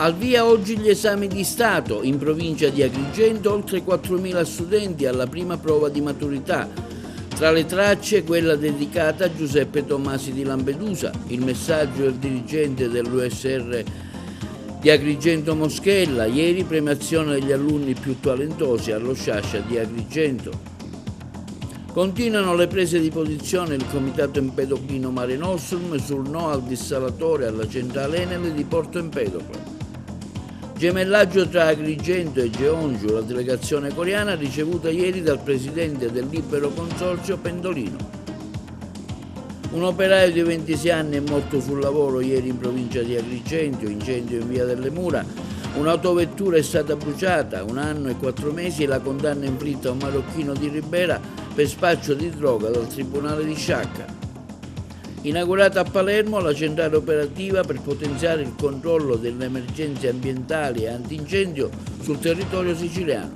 Al via oggi gli esami di Stato. In provincia di Agrigento oltre 4.000 studenti alla prima prova di maturità. Tra le tracce quella dedicata a Giuseppe Tomasi di Lampedusa. Il messaggio del dirigente dell'USR di Agrigento Moschella. Ieri premiazione degli alunni più talentosi allo Sciascia di Agrigento. Continuano le prese di posizione del Comitato Empedocrino Mare Nostrum sul no al dissalatore alla centrale Enel di Porto Empedocle. Gemellaggio tra Agrigento e Jeonju, la delegazione coreana ricevuta ieri dal presidente del Libero Consorzio Pendolino. Un operaio di 26 anni è morto sul lavoro ieri in provincia di Agrigento, incendio in via delle Mura. Un'autovettura è stata bruciata, 1 anno e 4 mesi e la condanna inflitta a un marocchino di Ribera per spaccio di droga dal Tribunale di Sciacca. Inaugurata a Palermo la centrale operativa per potenziare il controllo delle emergenze ambientali e antincendio sul territorio siciliano.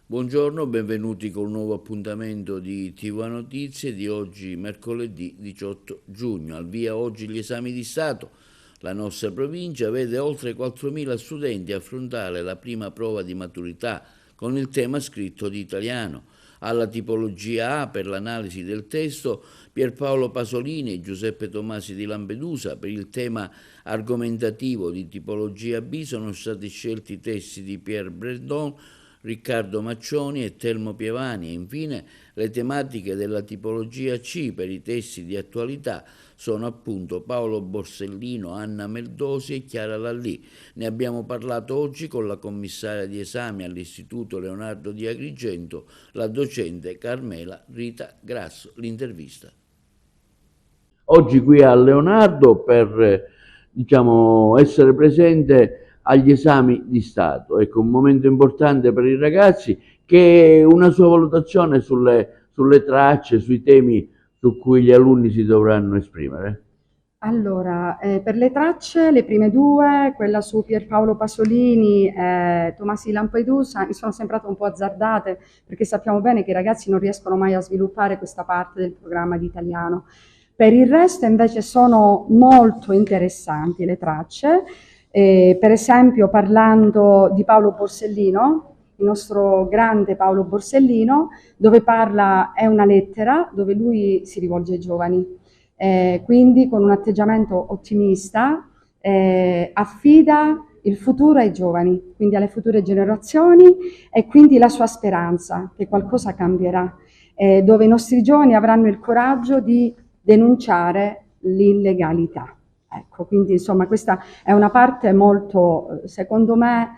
Buongiorno, benvenuti con un nuovo appuntamento di TV Notizie di oggi, mercoledì 18 giugno. Al via oggi gli esami di Stato. La nostra provincia vede oltre 4.000 studenti affrontare la prima prova di maturità con il tema scritto di italiano. Alla tipologia A per l'analisi del testo Pierpaolo Pasolini e Giuseppe Tomasi di Lampedusa. Per il tema argomentativo di tipologia B sono stati scelti i testi di Pierre Bredon, Riccardo Maccioni e Telmo Pievani. E infine le tematiche della tipologia C per i testi di attualità sono appunto Paolo Borsellino, Anna Meldosi e Chiara Lallì. Ne abbiamo parlato oggi con la commissaria di esami all'Istituto Leonardo di Agrigento, la docente Carmela Rita Grasso. L'intervista. Oggi qui a Leonardo per essere presente agli esami di Stato. Ecco, un momento importante per i ragazzi, che una sua valutazione sulle tracce, sui temi su cui gli alunni si dovranno esprimere. Allora, per le tracce, le prime due, quella su Pierpaolo Pasolini e Tomasi di Lampedusa, mi sono sembrate un po' azzardate, perché sappiamo bene che i ragazzi non riescono mai a sviluppare questa parte del programma di italiano. Per il resto invece sono molto interessanti le tracce. Per esempio, parlando di Paolo Borsellino, il nostro grande Paolo Borsellino, dove parla, è una lettera dove lui si rivolge ai giovani, quindi con un atteggiamento ottimista affida il futuro ai giovani, quindi alle future generazioni, e quindi la sua speranza che qualcosa cambierà, dove i nostri giovani avranno il coraggio di denunciare l'illegalità. Ecco, quindi insomma questa è una parte molto, secondo me,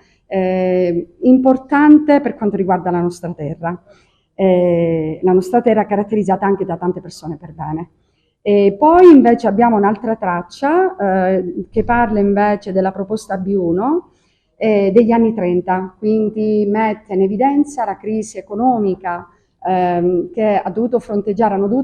importante per quanto riguarda la nostra terra. La nostra terra è caratterizzata anche da tante persone per bene. E poi invece abbiamo un'altra traccia che parla invece della proposta B1 degli anni 30, quindi mette in evidenza la crisi economica che hanno dovuto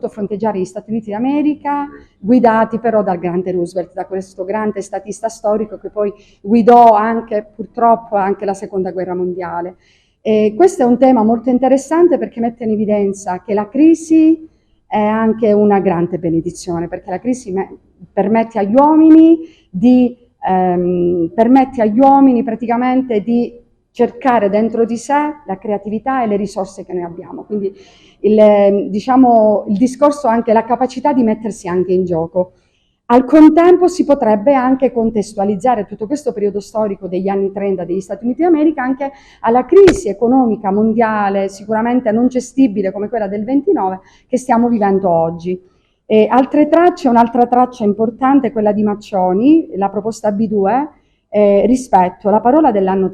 fronteggiare gli Stati Uniti d'America, guidati però dal grande Roosevelt, da questo grande statista storico che poi guidò anche, purtroppo, anche la Seconda Guerra Mondiale. E questo è un tema molto interessante perché mette in evidenza che la crisi è anche una grande benedizione, perché la crisi permette agli uomini praticamente di cercare dentro di sé la creatività e le risorse che noi abbiamo. Quindi il discorso anche la capacità di mettersi anche in gioco. Al contempo si potrebbe anche contestualizzare tutto questo periodo storico degli anni 30 degli Stati Uniti d'America anche alla crisi economica mondiale, sicuramente non gestibile come quella del 29, che stiamo vivendo oggi. Un'altra traccia importante è quella di Maccioni, la proposta B2, rispetto, la parola dell'anno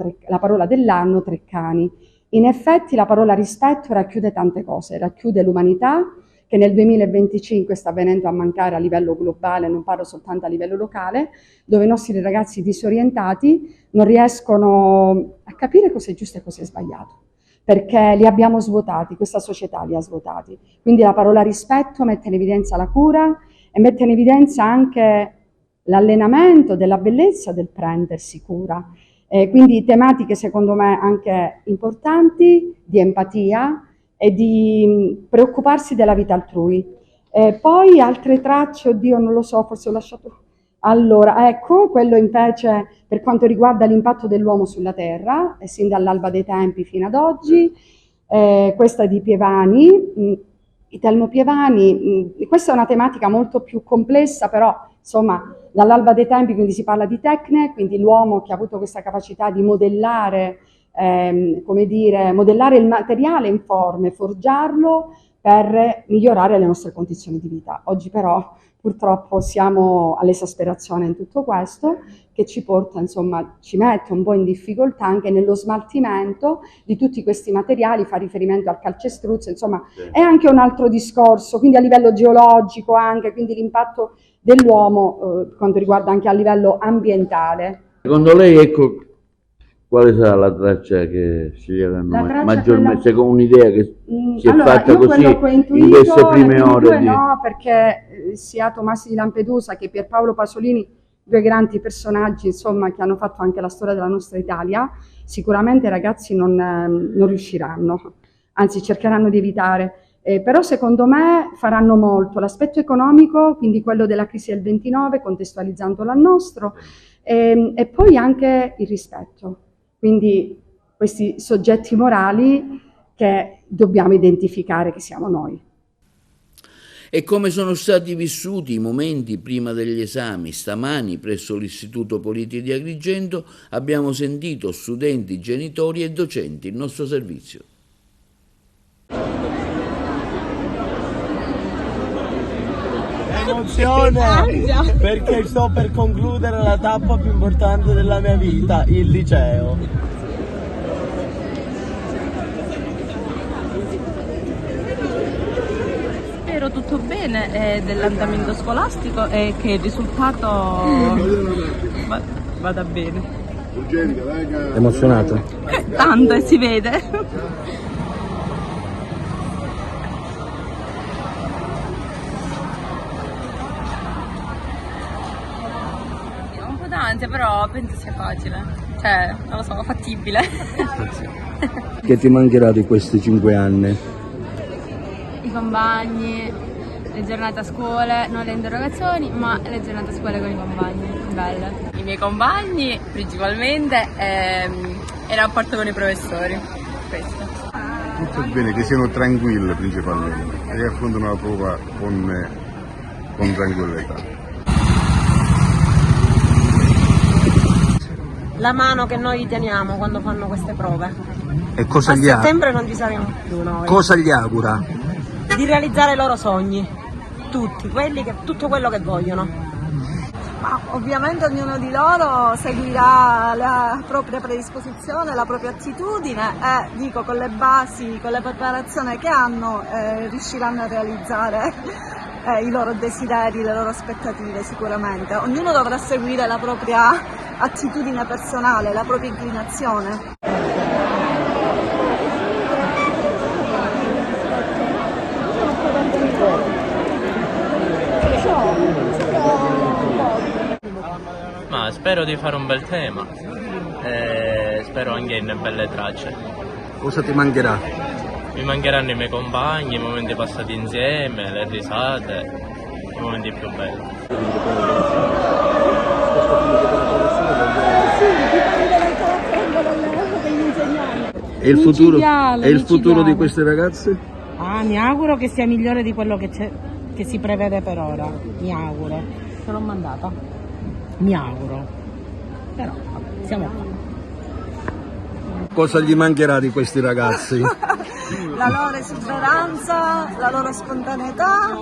Treccani. In effetti la parola rispetto racchiude tante cose, racchiude l'umanità, che nel 2025 sta venendo a mancare a livello globale, non parlo soltanto a livello locale, dove i nostri ragazzi disorientati non riescono a capire cosa è giusto e cosa è sbagliato, perché li abbiamo svuotati, questa società li ha svuotati. Quindi la parola rispetto mette in evidenza la cura e mette in evidenza anche l'allenamento della bellezza del prendersi cura. Quindi tematiche secondo me anche importanti, di empatia, e di preoccuparsi della vita altrui. Poi altre tracce, oddio non lo so, forse ho lasciato... Allora, ecco, quello invece per quanto riguarda l'impatto dell'uomo sulla Terra, sin dall'alba dei tempi fino ad oggi, questa di Pievani, Telmo Pievani, questa è una tematica molto più complessa, però insomma dall'alba dei tempi, quindi si parla di tecne, quindi l'uomo che ha avuto questa capacità di modellare, come dire, modellare il materiale in forme, forgiarlo per migliorare le nostre condizioni di vita. Oggi però purtroppo siamo all'esasperazione in tutto questo, che ci porta, insomma, ci mette un po' in difficoltà anche nello smaltimento di tutti questi materiali, fa riferimento al calcestruzzo, insomma, è anche un altro discorso, quindi a livello geologico anche, quindi l'impatto dell'uomo quanto riguarda anche a livello ambientale. Secondo lei, ecco, quale sarà la traccia che sceglieranno maggiormente, secondo un'idea che si è fatta così in queste prime ore? No, perché sia Tomassi di Lampedusa che Pierpaolo Pasolini, due grandi personaggi, insomma, che hanno fatto anche la storia della nostra Italia, sicuramente i ragazzi non riusciranno, anzi cercheranno di evitare. Però secondo me faranno molto l'aspetto economico, quindi quello della crisi del 29, contestualizzandolo al nostro, e poi anche il rispetto. Quindi questi soggetti morali che dobbiamo identificare che siamo noi. E come sono stati vissuti i momenti prima degli esami? Stamani presso l'Istituto Politi di Agrigento abbiamo sentito studenti, genitori e docenti il nostro servizio. Emozione, perché sto per concludere la tappa più importante della mia vita, il liceo. Spero tutto bene dell'andamento scolastico e che il risultato vada bene. Emozionato? Tanto, si vede. Però penso sia facile, cioè non lo so, fattibile. Che ti mancherà di questi 5 anni? I compagni, le giornate a scuola, non le interrogazioni, ma le giornate a scuola con i compagni, belle. I miei compagni principalmente e il rapporto con i professori, questo. Tutto bene, che siano tranquille principalmente e che affrontano la prova con tranquillità. La mano che noi teniamo quando fanno queste prove. E cosa a settembre non ci saremo più noi. Cosa gli augura? Di realizzare i loro sogni, tutti, tutto quello che vogliono. Ma ovviamente ognuno di loro seguirà la propria predisposizione, la propria attitudine e dico con le basi, con le preparazioni che hanno riusciranno a realizzare i loro desideri, le loro aspettative sicuramente. Ognuno dovrà seguire la propria attitudine personale, la propria inclinazione. Ma spero di fare un bel tema e spero anche in belle tracce. Cosa ti mancherà? Mi mancheranno i miei compagni, i momenti passati insieme, le risate, i momenti più belli. E il futuro di queste ragazze? Mi auguro che sia migliore di quello che si prevede per ora, mi auguro. Se l'ho mandata? Mi auguro. Però vabbè, siamo qua. Cosa gli mancherà di questi ragazzi? La loro esuberanza, la loro spontaneità.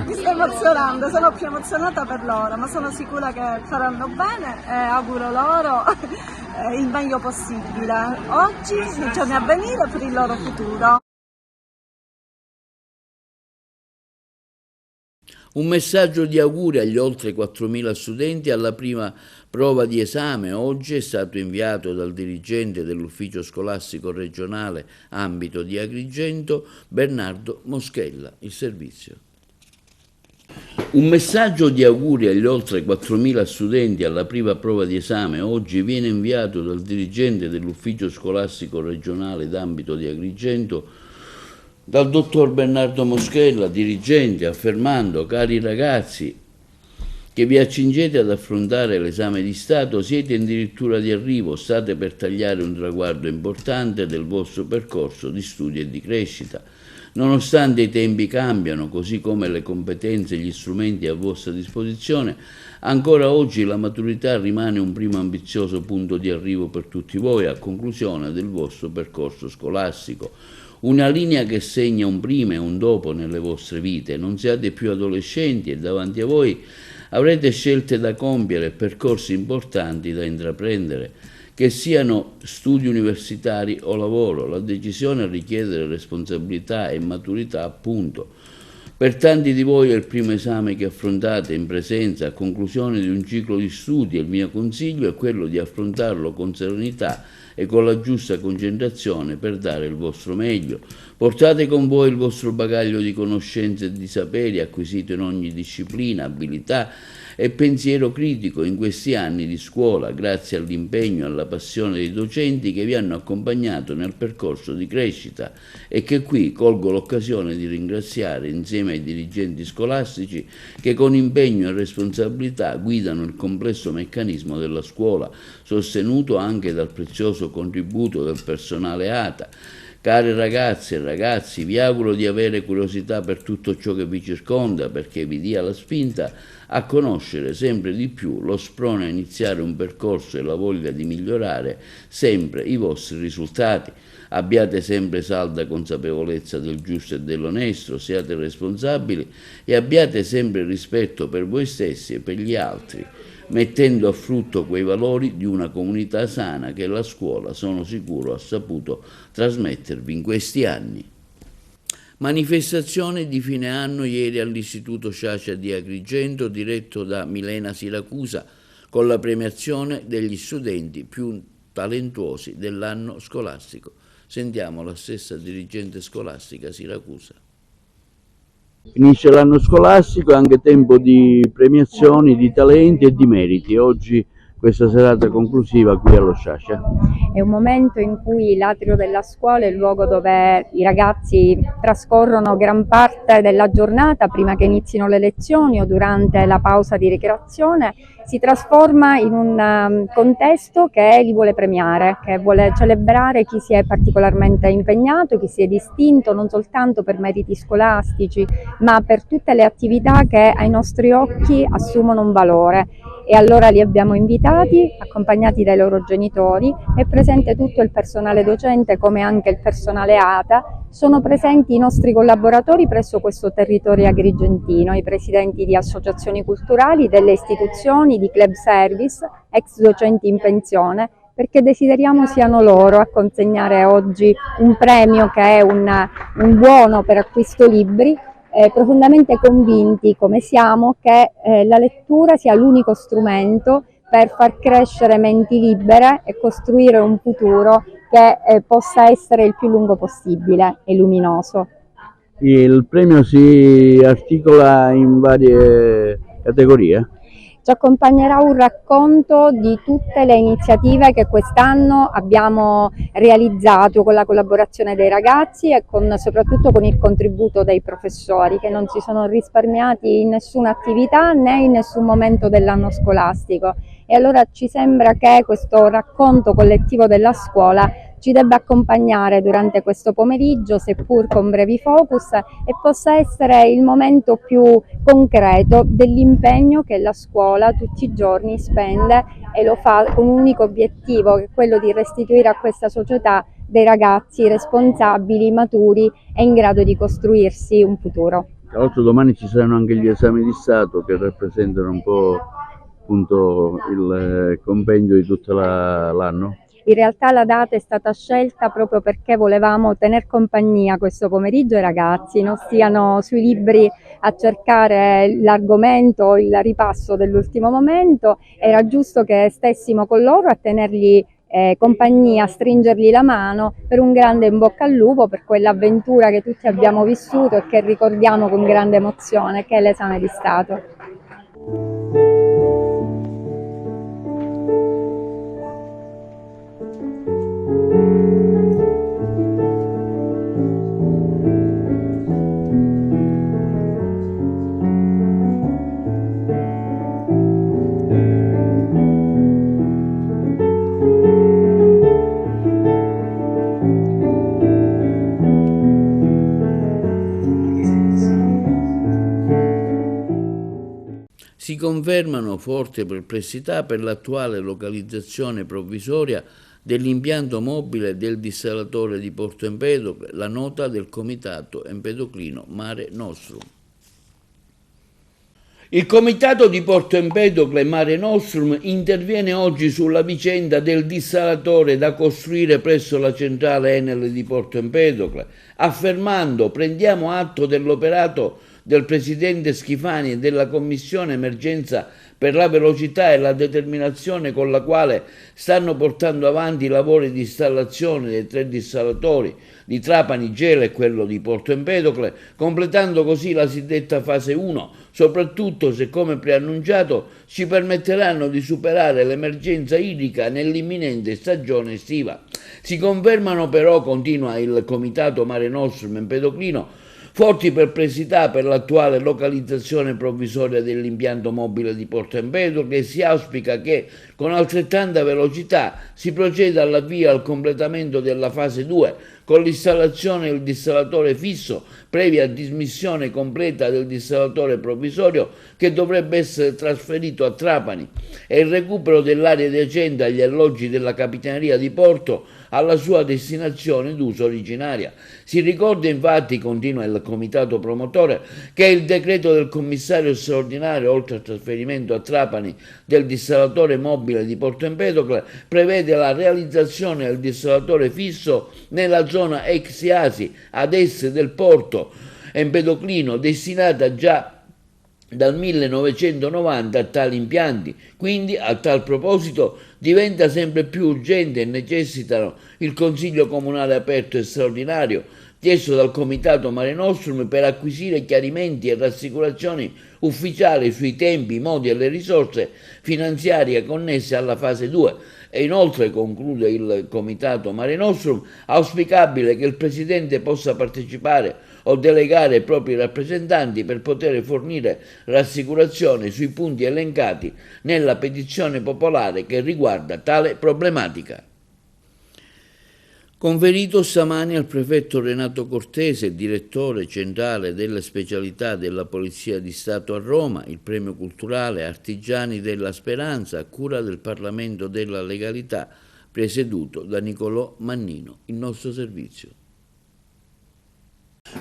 Mi sto emozionando, sono più emozionata per loro, ma sono sicura che faranno bene e auguro loro il meglio possibile oggi, nei giorni a venire, per il loro futuro. Un messaggio di auguri agli oltre 4.000 studenti alla prima prova di esame. Oggi è stato inviato dal dirigente dell'ufficio scolastico regionale ambito di Agrigento, Bernardo Moschella. Il servizio. Un messaggio di auguri agli oltre 4.000 studenti alla prima prova di esame oggi viene inviato dal dirigente dell'ufficio scolastico regionale d'ambito di Agrigento, Dal dottor Bernardo Moschella, dirigente, affermando: cari ragazzi che vi accingete ad affrontare l'esame di Stato, siete addirittura di arrivo, state per tagliare un traguardo importante del vostro percorso di studio e di crescita. Nonostante i tempi cambiano, così come le competenze e gli strumenti a vostra disposizione, ancora oggi la maturità rimane un primo ambizioso punto di arrivo per tutti voi a conclusione del vostro percorso scolastico. Una linea che segna un prima e un dopo nelle vostre vite. Non siate più adolescenti e davanti a voi avrete scelte da compiere, percorsi importanti da intraprendere, che siano studi universitari o lavoro. La decisione richiede responsabilità e maturità, appunto. Per tanti di voi è il primo esame che affrontate in presenza a conclusione di un ciclo di studi e il mio consiglio è quello di affrontarlo con serenità e con la giusta concentrazione per dare il vostro meglio. Portate con voi il vostro bagaglio di conoscenze e di saperi acquisito in ogni disciplina, abilità e pensiero critico in questi anni di scuola, grazie all'impegno e alla passione dei docenti che vi hanno accompagnato nel percorso di crescita e che qui colgo l'occasione di ringraziare insieme ai dirigenti scolastici che con impegno e responsabilità guidano il complesso meccanismo della scuola, sostenuto anche dal prezioso contributo del personale ATA. Cari ragazze e ragazzi, vi auguro di avere curiosità per tutto ciò che vi circonda, perché vi dia la spinta a conoscere sempre di più, lo sprone a iniziare un percorso e la voglia di migliorare sempre i vostri risultati. Abbiate sempre salda consapevolezza del giusto e dell'onesto, siate responsabili e abbiate sempre rispetto per voi stessi e per gli altri, mettendo a frutto quei valori di una comunità sana che la scuola, sono sicuro, ha saputo trasmettervi in questi anni. Manifestazione di fine anno ieri all'Istituto Sciascia di Agrigento, diretto da Milena Siracusa, con la premiazione degli studenti più talentuosi dell'anno scolastico. Sentiamo la stessa dirigente scolastica Siracusa. Finisce l'anno scolastico, è anche tempo di premiazioni, di talenti e di meriti. Oggi questa serata conclusiva qui allo Sciascia. È un momento in cui l'atrio della scuola è il luogo dove i ragazzi trascorrono gran parte della giornata prima che inizino le lezioni o durante la pausa di ricreazione. Si trasforma in un contesto che li vuole premiare, che vuole celebrare chi si è particolarmente impegnato, chi si è distinto non soltanto per meriti scolastici, ma per tutte le attività che ai nostri occhi assumono un valore. E allora li abbiamo invitati, accompagnati dai loro genitori, è presente tutto il personale docente come anche il personale ATA, sono presenti i nostri collaboratori presso questo territorio agrigentino, i presidenti di associazioni culturali, delle istituzioni, di club service, ex docenti in pensione, perché desideriamo siano loro a consegnare oggi un premio che è un buono per acquisto libri, profondamente convinti come siamo che la lettura sia l'unico strumento per far crescere menti libere e costruire un futuro che possa essere il più lungo possibile e luminoso. Il premio si articola in varie categorie? Ci accompagnerà un racconto di tutte le iniziative che quest'anno abbiamo realizzato con la collaborazione dei ragazzi e soprattutto con il contributo dei professori che non si sono risparmiati in nessuna attività né in nessun momento dell'anno scolastico. E allora ci sembra che questo racconto collettivo della scuola ci debba accompagnare durante questo pomeriggio, seppur con brevi focus, e possa essere il momento più concreto dell'impegno che la scuola tutti i giorni spende e lo fa con un unico obiettivo, che è quello di restituire a questa società dei ragazzi responsabili, maturi e in grado di costruirsi un futuro. Tra l'altro domani ci saranno anche gli esami di Stato che rappresentano un po' appunto il compendio di tutto l'anno. In realtà la data è stata scelta proprio perché volevamo tener compagnia questo pomeriggio ai ragazzi, non stiano sui libri a cercare l'argomento, il ripasso dell'ultimo momento, era giusto che stessimo con loro a tenergli compagnia, a stringergli la mano per un grande in bocca al lupo per quell'avventura che tutti abbiamo vissuto e che ricordiamo con grande emozione, che è l'esame di Stato. confermano forte perplessità per l'attuale localizzazione provvisoria dell'impianto mobile del dissalatore di Porto Empedocle, la nota del Comitato Empedoclino Mare Nostrum. Il Comitato di Porto Empedocle Mare Nostrum interviene oggi sulla vicenda del dissalatore da costruire presso la centrale Enel di Porto Empedocle, affermando: prendiamo atto dell'operato del Presidente Schifani e della Commissione Emergenza per la velocità e la determinazione con la quale stanno portando avanti i lavori di installazione dei 3 dissalatori di Trapani Gela e quello di Porto Empedocle, completando così la suddetta fase 1, soprattutto se, come preannunciato, ci permetteranno di superare l'emergenza idrica nell'imminente stagione estiva. Si confermano però, continua il Comitato Mare Nostrum Empedoclino, forti perplessità per l'attuale localizzazione provvisoria dell'impianto mobile di Porto Empedocle e si auspica che con altrettanta velocità si proceda all'avvio al completamento della fase 2 con l'installazione del dissalatore fisso previa dismissione completa del dissalatore provvisorio che dovrebbe essere trasferito a Trapani e il recupero dell'area adiacente agli alloggi della Capitaneria di Porto alla sua destinazione d'uso originaria. Si ricorda infatti, continua il comitato promotore, che il decreto del commissario straordinario, oltre al trasferimento a Trapani del dissalatore mobile di Porto Empedocle, prevede la realizzazione del dissalatore fisso nella zona ex IASI ad est del porto empedoclino, destinata già dal 1990 a tali impianti. Quindi, a tal proposito, diventa sempre più urgente e necessitano il Consiglio Comunale aperto e straordinario chiesto dal Comitato Mare Nostrum per acquisire chiarimenti e rassicurazioni ufficiali sui tempi, modi e le risorse finanziarie connesse alla fase 2. E inoltre, conclude il Comitato Mare Nostrum, auspicabile che il Presidente possa partecipare o delegare i propri rappresentanti per poter fornire rassicurazioni sui punti elencati nella petizione popolare che riguarda tale problematica. Conferito stamani al prefetto Renato Cortese, direttore centrale delle specialità della Polizia di Stato a Roma, il premio culturale Artigiani della Speranza a cura del Parlamento della Legalità, presieduto da Nicolò Mannino, il nostro servizio.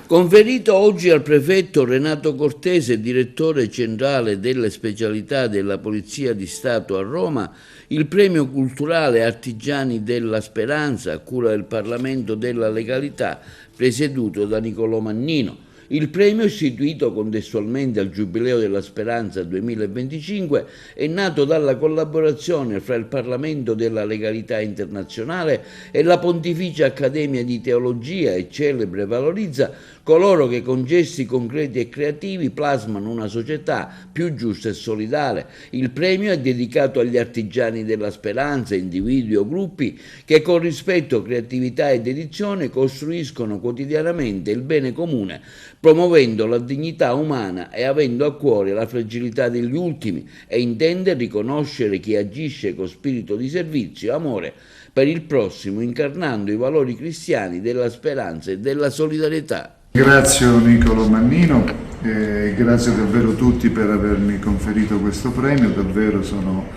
Conferito oggi al prefetto Renato Cortese, direttore centrale delle specialità della Polizia di Stato a Roma, il premio culturale Artigiani della Speranza a cura del Parlamento della Legalità, presieduto da Nicolò Mannino. Il premio, istituito contestualmente al Giubileo della Speranza 2025, è nato dalla collaborazione fra il Parlamento della Legalità Internazionale e la Pontificia Accademia di Teologia e celebra e valorizza coloro che con gesti concreti e creativi plasmano una società più giusta e solidale. Il premio è dedicato agli artigiani della speranza, individui o gruppi che con rispetto, creatività e dedizione costruiscono quotidianamente il bene comune, promuovendo la dignità umana e avendo a cuore la fragilità degli ultimi, e intende riconoscere chi agisce con spirito di servizio e amore per il prossimo, incarnando i valori cristiani della speranza e della solidarietà. Ringrazio Nicolò Mannino e grazie davvero tutti per avermi conferito questo premio. Davvero sono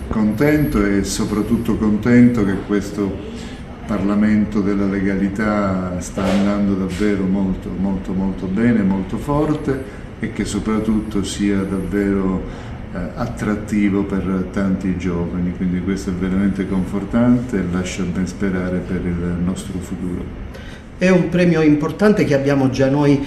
contento e soprattutto contento che questo Parlamento della legalità sta andando davvero molto bene, molto forte, e che soprattutto sia davvero attrattivo per tanti giovani, quindi questo è veramente confortante e lascia ben sperare per il nostro futuro. È un premio importante che abbiamo già noi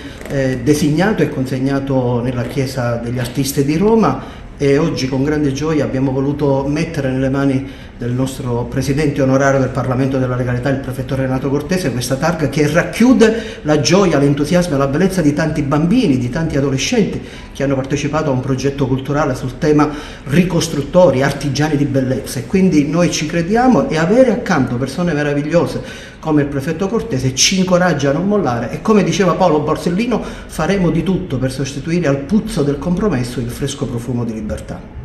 designato e consegnato nella Chiesa degli Artisti di Roma, e oggi con grande gioia abbiamo voluto mettere nelle mani del nostro Presidente onorario del Parlamento della Legalità, il prefetto Renato Cortese, questa targa che racchiude la gioia, l'entusiasmo e la bellezza di tanti bambini, di tanti adolescenti che hanno partecipato a un progetto culturale sul tema ricostruttori, artigiani di bellezza, e quindi noi ci crediamo, e avere accanto persone meravigliose come il prefetto Cortese ci incoraggia a non mollare, e come diceva Paolo Borsellino faremo di tutto per sostituire al puzzo del compromesso il fresco profumo di libertà.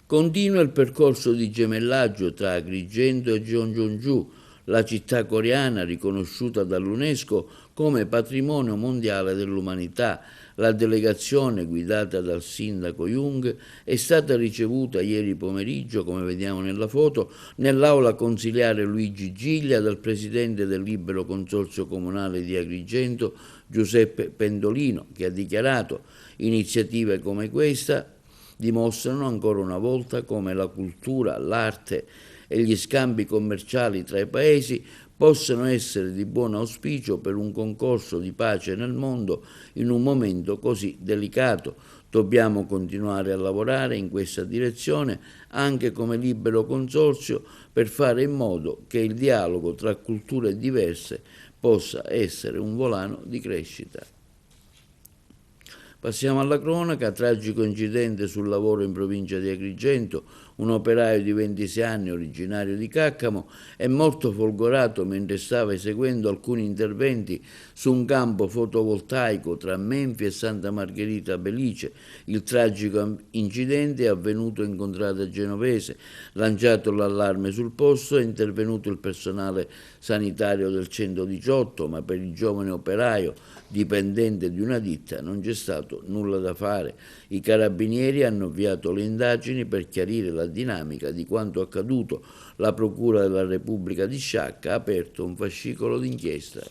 Continua il percorso di gemellaggio tra Agrigento e Gyeongju, la città coreana riconosciuta dall'UNESCO come patrimonio mondiale dell'umanità. La delegazione, guidata dal sindaco Jung, è stata ricevuta ieri pomeriggio, come vediamo nella foto, nell'aula consiliare Luigi Giglia dal presidente del Libero Consorzio Comunale di Agrigento, Giuseppe Pendolino, che ha dichiarato: iniziative come questa dimostrano ancora una volta come la cultura, l'arte e gli scambi commerciali tra i paesi possano essere di buon auspicio per un concorso di pace nel mondo in un momento così delicato. Dobbiamo continuare a lavorare in questa direzione anche come Libero Consorzio per fare in modo che il dialogo tra culture diverse possa essere un volano di crescita. Passiamo alla cronaca. Tragico incidente sul lavoro in provincia di Agrigento. Un operaio di 26 anni, originario di Caccamo, è morto folgorato mentre stava eseguendo alcuni interventi su un campo fotovoltaico tra Menfi e Santa Margherita Belice. Il tragico incidente è avvenuto in contrada genovese. Lanciato l'allarme sul posto, è intervenuto il personale sanitario del 118, ma per il giovane operaio, dipendente di una ditta, non c'è stato nulla da fare. I carabinieri hanno avviato le indagini per chiarire la dinamica di quanto accaduto. La Procura della Repubblica di Sciacca ha aperto un fascicolo d'inchiesta.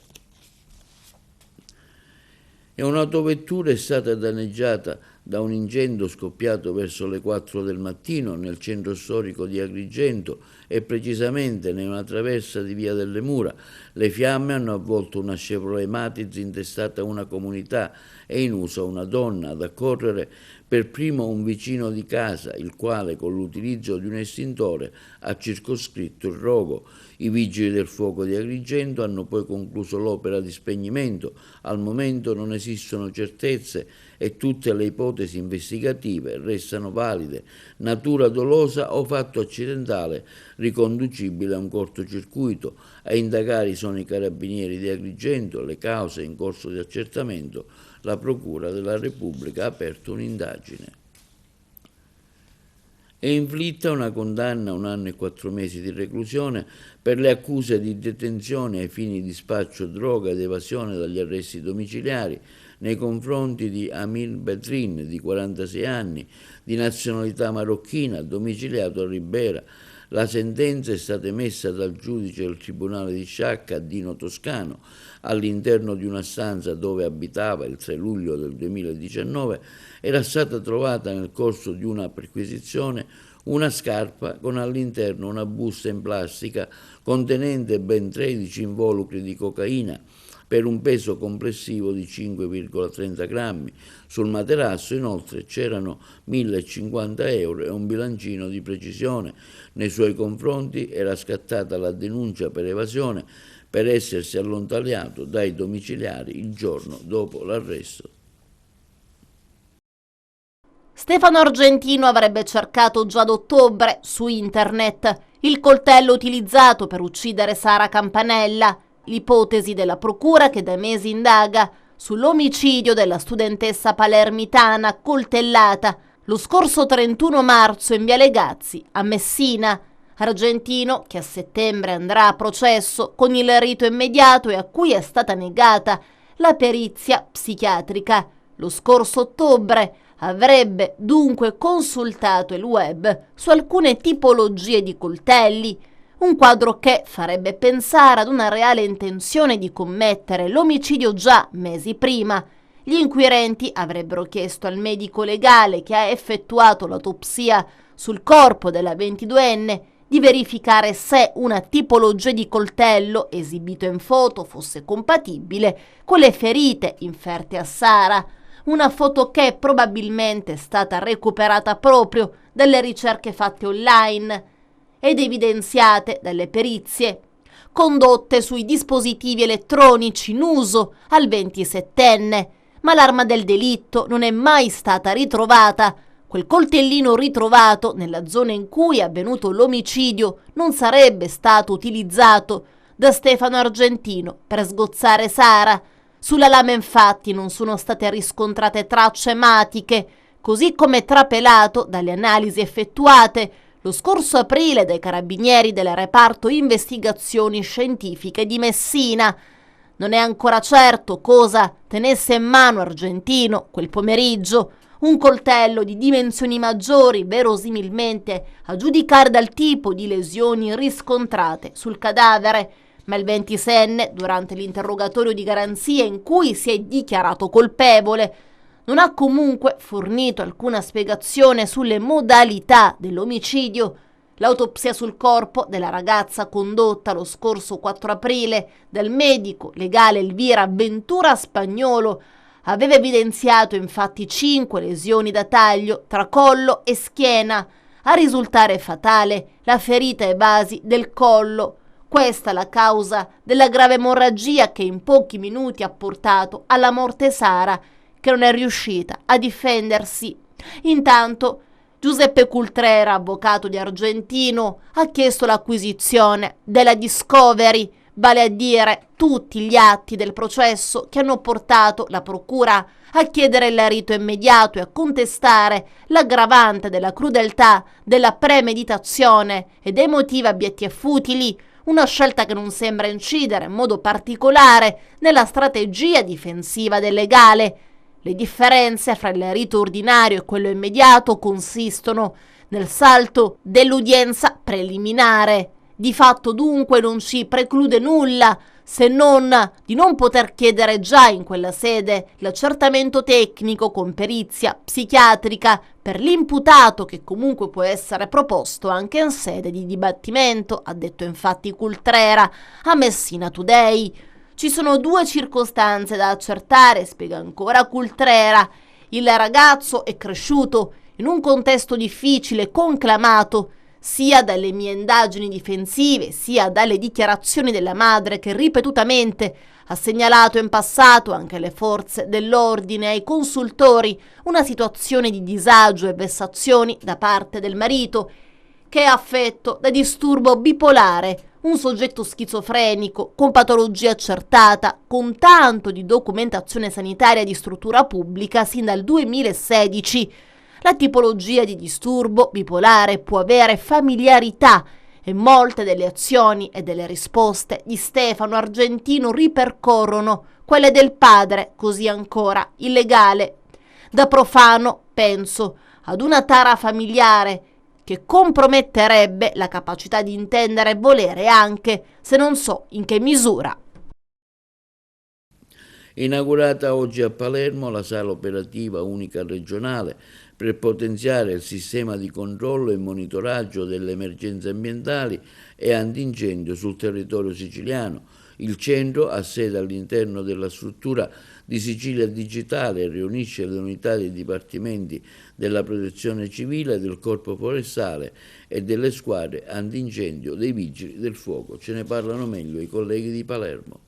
E un'autovettura è stata danneggiata da un incendio scoppiato verso le 4 del mattino nel centro storico di Agrigento e precisamente nella traversa di Via delle Mura. Le fiamme hanno avvolto una Chevrolet Matiz intestata a una comunità e in uso una donna. Ad accorrere per primo un vicino di casa, il quale con l'utilizzo di un estintore ha circoscritto il rogo. I vigili del fuoco di Agrigento hanno poi concluso l'opera di spegnimento. Al momento non esistono certezze e tutte le ipotesi investigative restano valide: natura dolosa o fatto accidentale riconducibile a un cortocircuito. A indagare sono i carabinieri di Agrigento. Le cause in corso di accertamento. La Procura della Repubblica ha aperto un'indagine. È inflitta una condanna a 1 anno e 4 mesi di reclusione per le accuse di detenzione ai fini di spaccio droga ed evasione dagli arresti domiciliari nei confronti di Amin Bedrin, di 46 anni, di nazionalità marocchina, domiciliato a Ribera. La sentenza è stata emessa dal giudice del Tribunale di Sciacca, Dino Toscano, all'interno di una stanza dove abitava il 3 luglio del 2019. Era stata trovata nel corso di una perquisizione una scarpa con all'interno una busta in plastica contenente ben 13 involucri di cocaina per un peso complessivo di 5,30 grammi. Sul materasso inoltre c'erano 1.050 euro e un bilancino di precisione. Nei suoi confronti era scattata la denuncia per evasione per essersi allontanato dai domiciliari il giorno dopo l'arresto. Stefano Argentino avrebbe cercato già ad ottobre su internet il coltello utilizzato per uccidere Sara Campanella, l'ipotesi della procura che da mesi indaga sull'omicidio della studentessa palermitana coltellata lo scorso 31 marzo in via Legazzi a Messina. Argentino, che a settembre andrà a processo con il rito immediato e a cui è stata negata la perizia psichiatrica, lo scorso ottobre avrebbe dunque consultato il web su alcune tipologie di coltelli, un quadro che farebbe pensare ad una reale intenzione di commettere l'omicidio già mesi prima. Gli inquirenti avrebbero chiesto al medico legale che ha effettuato l'autopsia sul corpo della 22enne di verificare se una tipologia di coltello esibito in foto fosse compatibile con le ferite inferte a Sara. Una foto che probabilmente è stata recuperata proprio dalle ricerche fatte online ed evidenziate dalle perizie condotte sui dispositivi elettronici in uso al 27enne, ma l'arma del delitto non è mai stata ritrovata. Quel coltellino ritrovato nella zona in cui è avvenuto l'omicidio non sarebbe stato utilizzato da Stefano Argentino per sgozzare Sara. Sulla lama infatti non sono state riscontrate tracce ematiche, così come trapelato dalle analisi effettuate lo scorso aprile dai carabinieri del reparto investigazioni scientifiche di Messina. Non è ancora certo cosa tenesse in mano Argentino quel pomeriggio. Un coltello di dimensioni maggiori, verosimilmente, a giudicare dal tipo di lesioni riscontrate sul cadavere. Ma il 26enne, durante l'interrogatorio di garanzia in cui si è dichiarato colpevole, non ha comunque fornito alcuna spiegazione sulle modalità dell'omicidio. L'autopsia sul corpo della ragazza condotta lo scorso 4 aprile dal medico legale Elvira Ventura Spagnolo aveva evidenziato infatti 5 lesioni da taglio tra collo e schiena. A risultare fatale la ferita ai vasi del collo. Questa la causa della grave emorragia che in pochi minuti ha portato alla morte Sara, che non è riuscita a difendersi. Intanto Giuseppe Cultrera, avvocato di Argentino, ha chiesto l'acquisizione della discovery, vale a dire tutti gli atti del processo che hanno portato la procura a chiedere il rito immediato e a contestare l'aggravante della crudeltà, della premeditazione e dei motivi abietti e futili, una scelta che non sembra incidere in modo particolare nella strategia difensiva del legale. Le differenze fra il rito ordinario e quello immediato consistono nel salto dell'udienza preliminare. Di fatto dunque non ci preclude nulla, se non di non poter chiedere già in quella sede l'accertamento tecnico con perizia psichiatrica per l'imputato, che comunque può essere proposto anche in sede di dibattimento, ha detto infatti Cultrera a Messina Today. Ci sono 2 circostanze da accertare, spiega ancora Cultrera. Il ragazzo è cresciuto in un contesto difficile, conclamato sia dalle mie indagini difensive, sia dalle dichiarazioni della madre, che ripetutamente ha segnalato in passato anche alle forze dell'ordine e ai consultori una situazione di disagio e vessazioni da parte del marito, che è affetto da disturbo bipolare, un soggetto schizofrenico con patologia accertata, con tanto di documentazione sanitaria di struttura pubblica sin dal 2016. La tipologia di disturbo bipolare può avere familiarità e molte delle azioni e delle risposte di Stefano Argentino ripercorrono quelle del padre, così ancora illegale. Da profano penso ad una tara familiare che comprometterebbe la capacità di intendere e volere, anche se non so in che misura. Inaugurata oggi a Palermo la sala operativa unica regionale per potenziare il sistema di controllo e monitoraggio delle emergenze ambientali e antincendio sul territorio siciliano. Il centro ha sede all'interno della struttura di Sicilia Digitale e riunisce le unità dei dipartimenti della Protezione Civile, del Corpo Forestale e delle squadre antincendio dei Vigili del Fuoco. Ce ne parlano meglio i colleghi di Palermo.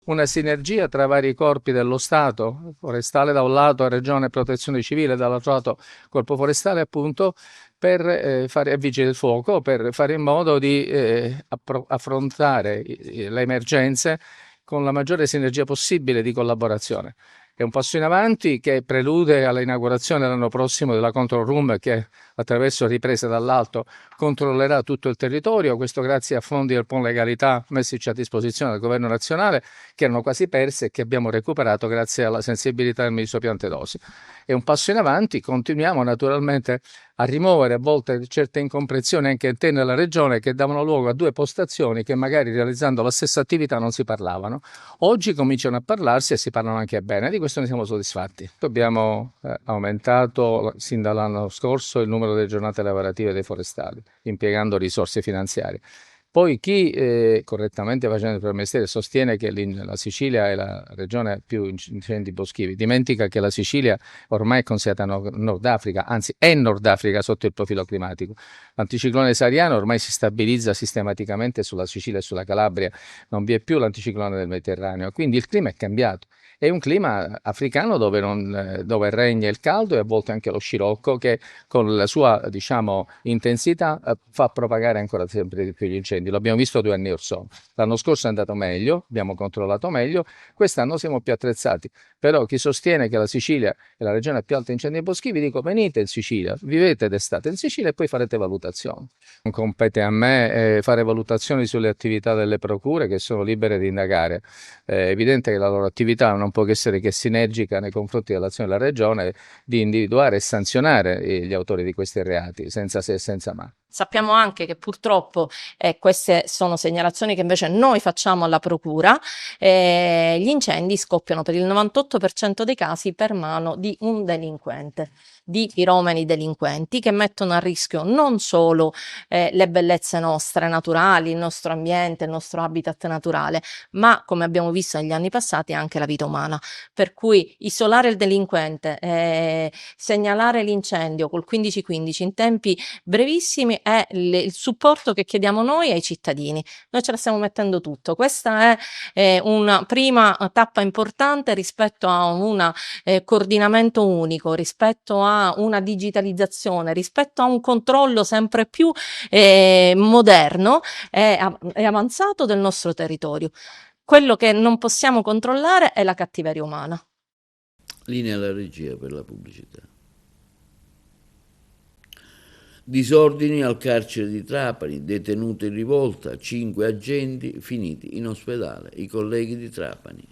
Una sinergia tra vari corpi dello Stato, forestale da un lato, Regione Protezione Civile dall'altro lato, Corpo Forestale appunto, per fare vigili del fuoco, per fare in modo di affrontare le emergenze con la maggiore sinergia possibile di collaborazione. È un passo in avanti che prelude all'inaugurazione l'anno prossimo della Control Room, che attraverso riprese dall'alto controllerà tutto il territorio, questo grazie a fondi del PON Legalità messici a disposizione del Governo nazionale, che erano quasi persi e che abbiamo recuperato grazie alla sensibilità del Ministro Piantedosi. È un passo in avanti, continuiamo naturalmente a rimuovere a volte certe incomprensioni anche interne alla Regione, che davano luogo a 2 postazioni che magari realizzando la stessa attività non si parlavano. Oggi cominciano a parlarsi e si parlano anche bene, di questo ne siamo soddisfatti. Abbiamo aumentato sin dall'anno scorso il numero delle giornate lavorative dei forestali, impiegando risorse finanziarie. Poi chi correttamente facendo il proprio mestiere sostiene che la Sicilia è la regione più incendi boschivi, dimentica che la Sicilia ormai è considerata Nord Africa, anzi è Nord Africa sotto il profilo climatico. L'anticiclone sahariano ormai si stabilizza sistematicamente sulla Sicilia e sulla Calabria, non vi è più l'anticiclone del Mediterraneo, quindi il clima è cambiato è un clima africano dove regna il caldo e a volte anche lo scirocco, che con la sua, diciamo, intensità fa propagare ancora sempre di più gli incendi. Lo abbiamo visto 2 anni or sono. L'anno scorso è andato meglio, abbiamo controllato meglio, quest'anno siamo più attrezzati. Però chi sostiene che la Sicilia è la regione più alta in incendi boschivi, dico venite in Sicilia, vivete d'estate in Sicilia e poi farete valutazioni. Non compete a me fare valutazioni sulle attività delle procure, che sono libere di indagare. È evidente che la loro attività non può che essere che sinergica nei confronti dell'azione della regione di individuare e sanzionare gli autori di questi reati, senza se e senza ma. Sappiamo anche che purtroppo queste sono segnalazioni che invece noi facciamo alla procura, gli incendi scoppiano per il 98% dei casi per mano di un delinquente, di piromani delinquenti che mettono a rischio non solo le bellezze nostre naturali, il nostro ambiente, il nostro habitat naturale, ma come abbiamo visto negli anni passati anche la vita umana. Per cui isolare il delinquente, segnalare l'incendio col 1515 in tempi brevissimi è il supporto che chiediamo noi ai cittadini. Noi ce la stiamo mettendo tutto. Questa è una prima tappa importante rispetto a un coordinamento unico, rispetto a una digitalizzazione, rispetto a un controllo sempre più moderno e avanzato del nostro territorio. Quello che non possiamo controllare è la cattiveria umana. Linea alla regia per la pubblicità. Disordini al carcere di Trapani, detenuto in rivolta, 5 agenti finiti in ospedale, i colleghi di Trapani.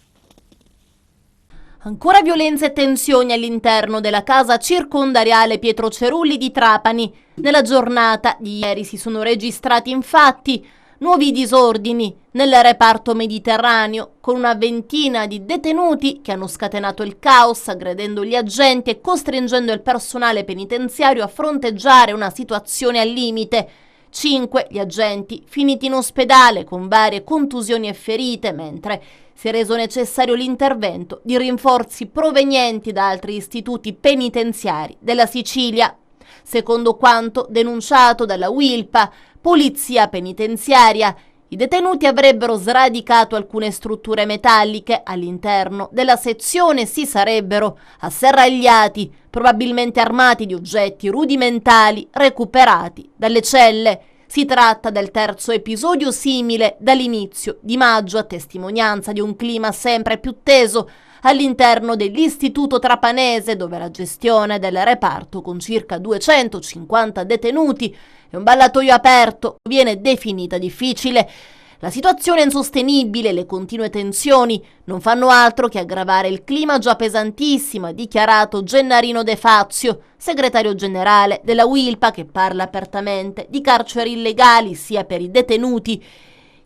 Ancora violenze e tensioni all'interno della casa circondariale Pietro Cerulli di Trapani. Nella giornata di ieri si sono registrati infatti nuovi disordini nel reparto mediterraneo, con una ventina di detenuti che hanno scatenato il caos, aggredendo gli agenti e costringendo il personale penitenziario a fronteggiare una situazione al limite. 5 gli agenti finiti in ospedale con varie contusioni e ferite, mentre si è reso necessario l'intervento di rinforzi provenienti da altri istituti penitenziari della Sicilia. Secondo quanto denunciato dalla UILPA, Polizia Penitenziaria, i detenuti avrebbero sradicato alcune strutture metalliche all'interno della sezione e si sarebbero asserragliati, probabilmente armati di oggetti rudimentali recuperati dalle celle. Si tratta del terzo episodio simile dall'inizio di maggio, a testimonianza di un clima sempre più teso all'interno dell'istituto trapanese, dove la gestione del reparto, con circa 250 detenuti e un ballatoio aperto, viene definita difficile. La situazione è insostenibile e le continue tensioni non fanno altro che aggravare il clima già pesantissimo, ha dichiarato Gennarino De Fazio, segretario generale della UILPA, che parla apertamente di carceri illegali sia per i detenuti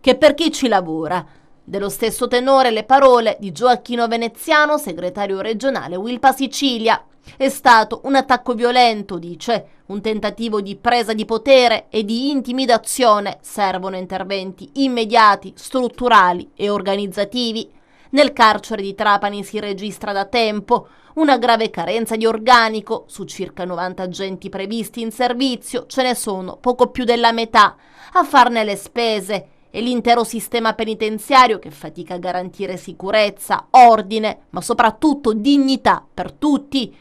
che per chi ci lavora. Dello stesso tenore le parole di Gioacchino Veneziano, segretario regionale UILPA Sicilia. È stato un attacco violento, dice, un tentativo di presa di potere e di intimidazione. Servono interventi immediati, strutturali e organizzativi. Nel carcere di Trapani si registra da tempo una grave carenza di organico. Su circa 90 agenti previsti in servizio ce ne sono poco più della metà a farne le spese, e l'intero sistema penitenziario che fatica a garantire sicurezza, ordine, ma soprattutto dignità per tutti.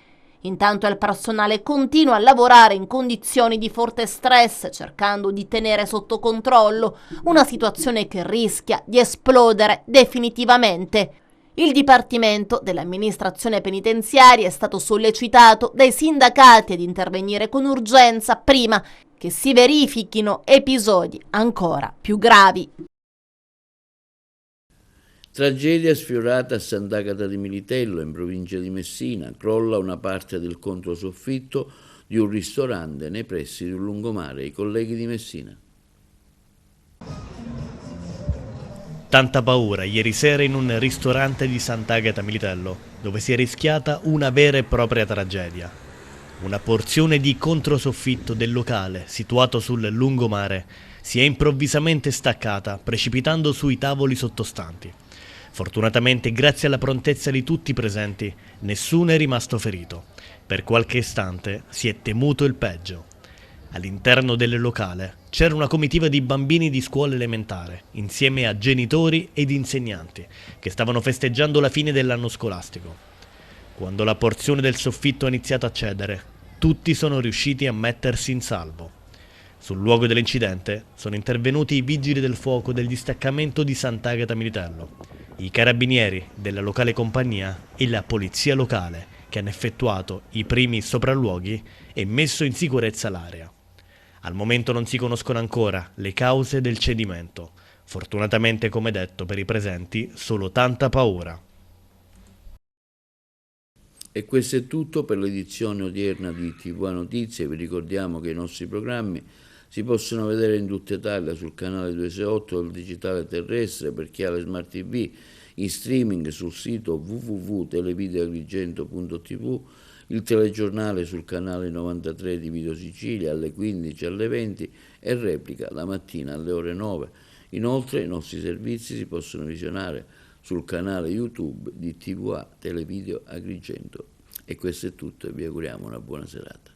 Intanto il personale continua a lavorare in condizioni di forte stress, cercando di tenere sotto controllo una situazione che rischia di esplodere definitivamente. Il Dipartimento dell'Amministrazione Penitenziaria è stato sollecitato dai sindacati ad intervenire con urgenza prima che si verifichino episodi ancora più gravi. Tragedia sfiorata a Sant'Agata di Militello, in provincia di Messina. Crolla una parte del controsoffitto di un ristorante nei pressi di un lungomare. I colleghi di Messina. Tanta paura ieri sera in un ristorante di Sant'Agata Militello, dove si è rischiata una vera e propria tragedia. Una porzione di controsoffitto del locale, situato sul lungomare, si è improvvisamente staccata, precipitando sui tavoli sottostanti. Fortunatamente, grazie alla prontezza di tutti i presenti, nessuno è rimasto ferito. Per qualche istante si è temuto il peggio. All'interno del locale c'era una comitiva di bambini di scuola elementare, insieme a genitori ed insegnanti, che stavano festeggiando la fine dell'anno scolastico. Quando la porzione del soffitto ha iniziato a cedere, tutti sono riusciti a mettersi in salvo. Sul luogo dell'incidente sono intervenuti i vigili del fuoco del distaccamento di Sant'Agata Militello, i carabinieri della locale compagnia e la polizia locale, che hanno effettuato i primi sopralluoghi e messo in sicurezza l'area. Al momento non si conoscono ancora le cause del cedimento. Fortunatamente, come detto, per i presenti solo tanta paura. E questo è tutto per l'edizione odierna di TV Notizie. Vi ricordiamo che i nostri programmi si possono vedere in tutta Italia sul canale 268 del digitale terrestre per chi ha le smart TV, in streaming sul sito www.televideoagrigento.tv, il telegiornale sul canale 93 di Video Sicilia alle 15 e alle 20 e replica la mattina alle ore 9. Inoltre i nostri servizi si possono visionare sul canale YouTube di TVA Televideo Agrigento. E questo è tutto e vi auguriamo una buona serata.